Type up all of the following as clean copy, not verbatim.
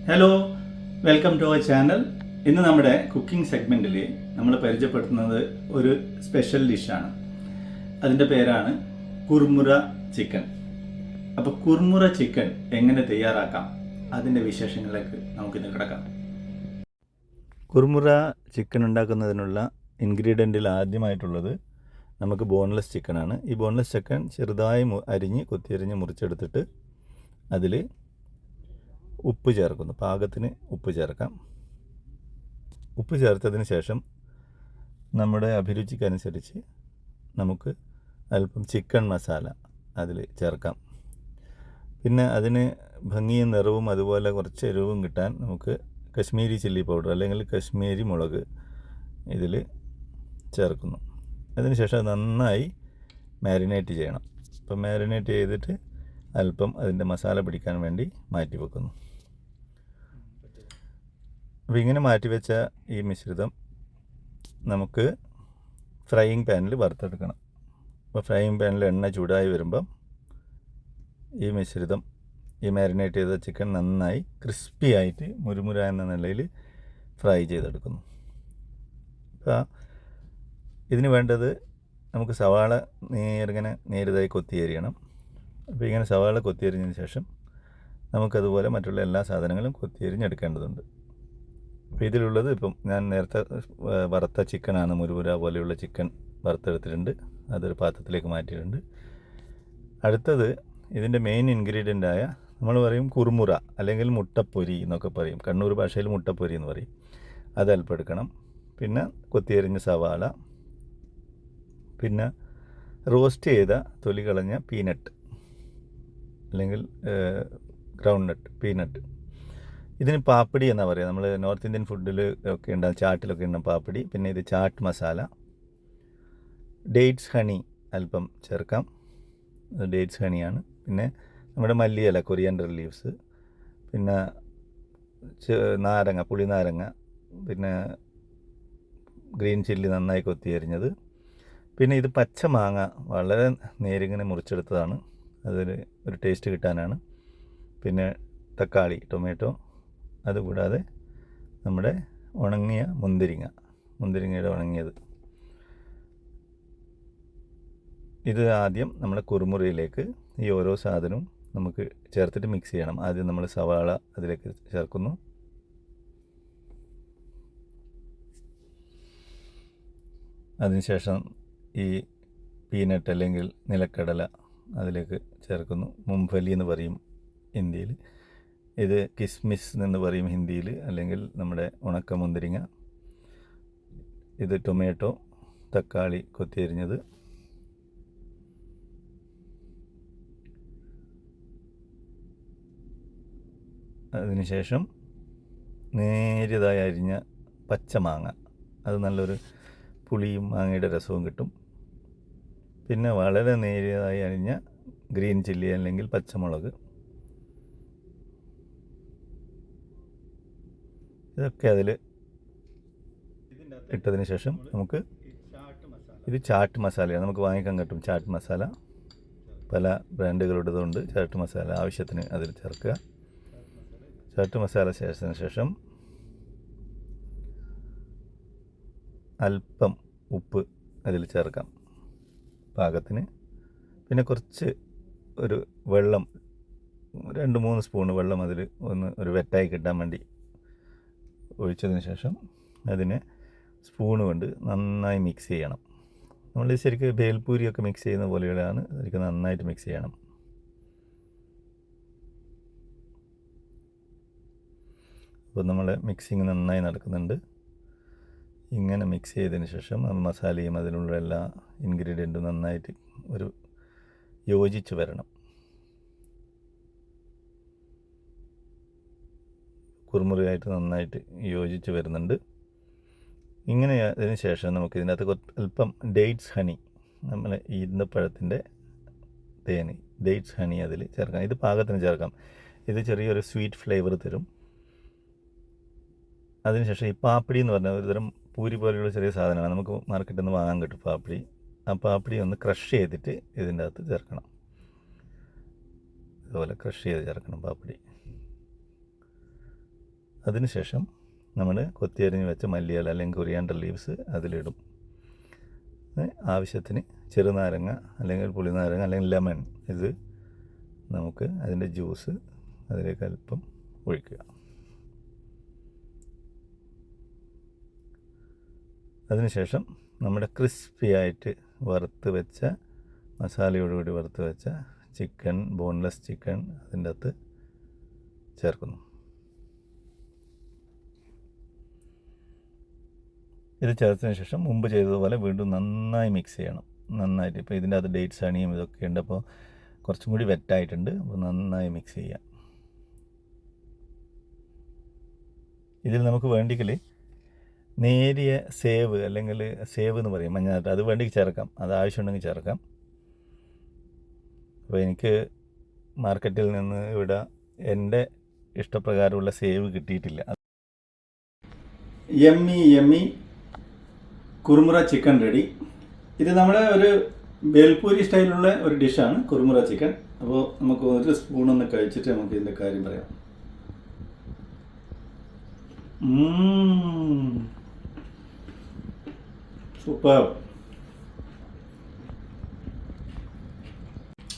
Hello, welcome to our channel. ഇന്ന് നമ്മുടെ cooking സെഗ്മെൻറ്റിൽ നമ്മൾ പരിചയപ്പെടുത്തുന്നത് ഒരു സ്പെഷ്യൽ ഡിഷാണ്. അതിൻ്റെ പേരാണ് കുർമുറ ചിക്കൻ. അപ്പോൾ കുർമുറ ചിക്കൻ എങ്ങനെ തയ്യാറാക്കാം, അതിൻ്റെ വിശേഷങ്ങളിലേക്ക് നമുക്കിന്ന് കിടക്കാം. കുർമുറ ചിക്കൻ ഉണ്ടാക്കുന്നതിനുള്ള ഇൻഗ്രീഡിയൻറ്റിൽ ആദ്യമായിട്ടുള്ളത് നമുക്ക് ബോൺലെസ് ചിക്കനാണ്. ഈ ബോൺലെസ് ചിക്കൻ ചെറുതായി കൊത്തിയരിഞ്ഞ് മുറിച്ചെടുത്തിട്ട് അതിൽ ഉപ്പ് ചേർക്കുന്നു. പാകത്തിന് ഉപ്പ് ചേർക്കാം. ഉപ്പ് ചേർത്തതിന് ശേഷം നമ്മുടെ അഭിരുചിക്കനുസരിച്ച് നമുക്ക് അല്പം ചിക്കൻ മസാല അതിൽ ചേർക്കാം. പിന്നെ അതിന് ഭംഗിയും നിറവും അതുപോലെ കുറച്ച് എരിവും കിട്ടാൻ നമുക്ക് കശ്മീരി ചില്ലി പൗഡർ അല്ലെങ്കിൽ കശ്മീരി മുളക് ഇതിൽ ചേർക്കുന്നു. അതിനുശേഷം നന്നായി മാരിനേറ്റ് ചെയ്യണം. അപ്പോൾ മാരിനേറ്റ് ചെയ്തിട്ട് അല്പം അതിൻ്റെ മസാല പിടിക്കാൻ വേണ്ടി മാറ്റി വെക്കുന്നു. അപ്പോൾ ഇങ്ങനെ മാറ്റിവെച്ച ഈ മിശ്രിതം നമുക്ക് ഫ്രൈയിങ് പാനിൽ വറുത്തെടുക്കണം. അപ്പോൾ ഫ്രൈയിങ് പാനിൽ എണ്ണ ചൂടായി വരുമ്പം ഈ മിശ്രിതം, ഈ മാരിനേറ്റ് ചെയ്ത ചിക്കൻ നന്നായി ക്രിസ്പി ആയിട്ട് മുരുമുര എന്ന നിലയിൽ ഫ്രൈ ചെയ്തെടുക്കുന്നു. അപ്പോൾ ഇതിന് വേണ്ടത് നമുക്ക് സവാള നേരിയതായി കൊത്തിയരിയണം. അപ്പോൾ ഇങ്ങനെ സവാള കൊത്തിയരിഞ്ഞതിന് ശേഷം നമുക്കതുപോലെ മറ്റുള്ള എല്ലാ സാധനങ്ങളും കൊത്തിയരിഞ്ഞെടുക്കേണ്ടതുണ്ട്. അപ്പോൾ ഇതിലുള്ളത് ഇപ്പം ഞാൻ നേരത്തെ വറുത്ത ചിക്കനാണ്. മുരുമുര പോലെയുള്ള ചിക്കൻ വറുത്തെടുത്തിട്ടുണ്ട്. അതൊരു പാത്രത്തിലേക്ക് മാറ്റിയിട്ടുണ്ട്. അടുത്തത് ഇതിൻ്റെ മെയിൻ ഇൻഗ്രീഡിയൻ്റായ നമ്മൾ പറയും കുർമുറ അല്ലെങ്കിൽ മുട്ടപ്പൊരി എന്നൊക്കെ പറയും. കണ്ണൂർ ഭാഷയിൽ മുട്ടപ്പൊരി എന്ന് പറയും. അതല്പം എടുക്കണം. പിന്നെ കൊത്തിയരിഞ്ഞ സവാള, പിന്നെ റോസ്റ്റ് ചെയ്ത തൊലി കളഞ്ഞ പീനട്ട് അല്ലെങ്കിൽ ഗ്രൗണ്ട് നട്ട്, പീനട്ട്. ഇതിന് പാപ്പടി എന്നാണ് പറയുക. നമ്മൾ നോർത്ത് ഇന്ത്യൻ ഫുഡിൽ ഒക്കെ ഉണ്ടാകും, ചാട്ടിലൊക്കെ ഉണ്ടാകും പാപ്പടി. പിന്നെ ഇത് ചാട്ട് മസാല, ഡേറ്റ്സ് ഹണി അല്പം ചേർക്കാം. ഡേറ്റ്സ് ഹണിയാണ്. പിന്നെ നമ്മുടെ മല്ലിയില, കൊറിയാൻഡർ ലീവ്സ്, പിന്നെ നാരങ്ങ, പുളിനാരങ്ങ, പിന്നെ ഗ്രീൻ ചില്ലി നന്നായി കൊത്തിയരിഞ്ഞത്. പിന്നെ ഇത് പച്ച മാങ്ങ വളരെ നേരിങ്ങനെ മുറിച്ചെടുത്തതാണ്. ഒരു ടേസ്റ്റ് കിട്ടാനാണ്. പിന്നെ തക്കാളി, ടൊമാറ്റോ, അതുകൂടാതെ നമ്മുടെ ഉണങ്ങിയ മുന്തിരിങ്ങയുടെ ഉണങ്ങിയത്. ഇത് ആദ്യം നമ്മുടെ കുറുമുറയിലേക്ക് ഈ ഓരോ സാധനവും നമുക്ക് ചേർത്തിട്ട് മിക്സ് ചെയ്യണം. ആദ്യം നമ്മൾ സവാള അതിലേക്ക് ചേർക്കുന്നു. അതിനുശേഷം ഈ പീനട്ട് അല്ലെങ്കിൽ നിലക്കടല അതിലേക്ക് ചേർക്കുന്നു. മുംഫലി എന്ന് പറയും ഹിന്ദിയിൽ. ഇത് കിസ്മിസ് എന്ന് പറയും ഹിന്ദിയിൽ, അല്ലെങ്കിൽ നമ്മുടെ ഉണക്ക മുന്തിരിങ്ങ. ഇത് ടൊമാറ്റോ, തക്കാളി കൊത്തിയരിഞ്ഞത്. അതിനുശേഷം നേരിയതായി അരിഞ്ഞ പച്ചമാങ്ങ, അത് നല്ലൊരു പുളിയും മാങ്ങയുടെ രസവും കിട്ടും. പിന്നെ വളരെ നേരിയതായി അരിഞ്ഞ ഗ്രീൻ ചില്ലി അല്ലെങ്കിൽ പച്ചമുളക്. ഇതൊക്കെ അതിൽ ഇട്ടതിന് ശേഷം നമുക്ക് ഇത് ചാട്ട് മസാലയാണ്. നമുക്ക് വാങ്ങിക്കാൻ കിട്ടും ചാട്ട് മസാല. പല ബ്രാൻഡുകളുടേതുണ്ട് ചാട്ട് മസാല. ആവശ്യത്തിന് അതിൽ ചേർക്കുക. ചാട്ട് മസാല ചേർത്തതിന് ശേഷം അല്പം ഉപ്പ് അതിൽ ചേർക്കാം പാകത്തിന്. പിന്നെ കുറച്ച് ഒരു വെള്ളം, 2-3 സ്പൂൺ വെള്ളം അതിൽ ഒരു വെറ്റായി കിട്ടാൻ വേണ്ടി ഒഴിച്ചതിന് ശേഷം അതിനെ സ്പൂണ് കൊണ്ട് നന്നായി മിക്സ് ചെയ്യണം. നമ്മൾ ശരിക്കും ഭേൽപൂരിയൊക്കെ മിക്സ് ചെയ്യുന്ന പോലെയാണ് ശരിക്കും നന്നായിട്ട് മിക്സ് ചെയ്യണം. അപ്പോൾ നമ്മൾ മിക്സിങ് നന്നായി നടക്കുന്നുണ്ട്. ഇങ്ങനെ മിക്സ് ചെയ്തതിന് ശേഷം മസാലയും അതിലുള്ള എല്ലാ ഇൻഗ്രീഡിയൻറ്റും നന്നായിട്ട് യോജിച്ച് വരണം. കുറുമുറയായിട്ട് നന്നായിട്ട് യോജിച്ച് വരുന്നുണ്ട്. ഇങ്ങനെ അതിന് ശേഷം നമുക്ക് ഇതിനകത്ത് അല്പം ഡേറ്റ്സ് ഹണി, നമ്മൾ ഈന്തപ്പഴത്തിൻ്റെ തേന്, ഡേറ്റ്സ് ഹണി അതിൽ ചേർക്കാം. ഇത് പാകത്തിന് ചേർക്കാം. ഇത് ചെറിയൊരു സ്വീറ്റ് ഫ്ലേവർ തരും. അതിനുശേഷം ഈ പാപ്പടി എന്ന് പറഞ്ഞാൽ ഒരുതരം പൂരി പോലെയുള്ള ചെറിയ സാധനമാണ്. നമുക്ക് മാർക്കറ്റിൽ നിന്ന് വാങ്ങാൻ കിട്ടും പാപ്പടി. ആ പാപ്പടി ഒന്ന് ക്രഷ് ചെയ്തിട്ട് ഇതിൻ്റെ അകത്ത് ചേർക്കണം. ഇതുപോലെ ക്രഷ് ചെയ്ത് ചേർക്കണം പാപ്പടി. അതിനുശേഷം നമ്മൾ കൊത്തിയരിഞ്ഞ് വെച്ച മല്ലിയില അല്ലെങ്കിൽ കൊറിയാണ്ടർ ലീവ്സ് അതിലിടും. ആവശ്യത്തിന് ചെറുനാരങ്ങ അല്ലെങ്കിൽ പുളിനാരങ്ങ അല്ലെങ്കിൽ ലെമൺ, ഇത് നമുക്ക് അതിൻ്റെ ജ്യൂസ് അതിലേക്ക് അല്പം ഒഴിക്കുക. അതിനുശേഷം നമ്മുടെ ക്രിസ്പി ആയിട്ട് വറുത്ത് വെച്ച മസാലയോടുകൂടി വറുത്ത് വെച്ച ചിക്കൻ, ബോൺലെസ് ചിക്കൻ അതിൻ്റെ അകത്ത് ചേർക്കുന്നു. ഇത് ചേർത്തതിന് ശേഷം മുമ്പ് ചെയ്തതുപോലെ വീണ്ടും നന്നായി മിക്സ് ചെയ്യണം. നന്നായിട്ട്, ഇപ്പോൾ ഇതിൻ്റെ അകത്ത് ഡേറ്റ്സ് അണിയും ഇതൊക്കെ ഉണ്ട്, അപ്പോൾ കുറച്ചും കൂടി വെറ്റായിട്ടുണ്ട്. അപ്പോൾ നന്നായി മിക്സ് ചെയ്യാം. ഇതിൽ നമുക്ക് വേണ്ടിയെങ്കിൽ നേരിയ സേവ് അല്ലെങ്കിൽ സേവ് എന്ന് പറയും, മഞ്ഞാട്ട്, അത് വേണ്ടി ചേർക്കാം. അത് ആവശ്യമുണ്ടെങ്കിൽ ചേർക്കാം. അപ്പോൾ എനിക്ക് മാർക്കറ്റിൽ നിന്ന് ഇവിടെ എൻ്റെ ഇഷ്ടപ്രകാരമുള്ള സേവ് കിട്ടിയിട്ടില്ല. യമ്മി കുറുമുറ ചിക്കൻ റെഡി. ഇത് നമ്മുടെ ഒരു ബേൽപൂരി സ്റ്റൈലുള്ള ഒരു ഡിഷാണ് കുറുമുറ ചിക്കൻ. അപ്പോൾ നമുക്ക് ഒരു സ്പൂണൊന്ന് കഴിച്ചിട്ട് നമുക്ക് ഇതിൻ്റെ കാര്യം പറയാം. സൂപ്പർ.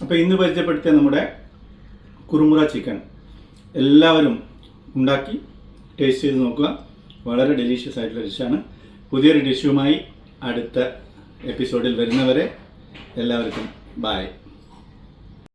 അപ്പോൾ ഇന്ന് പരിചയപ്പെടുത്തിയ നമ്മുടെ കുറുമുറ ചിക്കൻ എല്ലാവരും ഉണ്ടാക്കി ടേസ്റ്റ് ചെയ്ത് നോക്കുക. വളരെ ഡെലീഷ്യസ് ആയിട്ടുള്ള ഡിഷാണ്. പുതിയൊരു ഡിഷുമായി അടുത്ത എപ്പിസോഡിൽ വരുന്നവരെ എല്ലാവർക്കും ബൈ.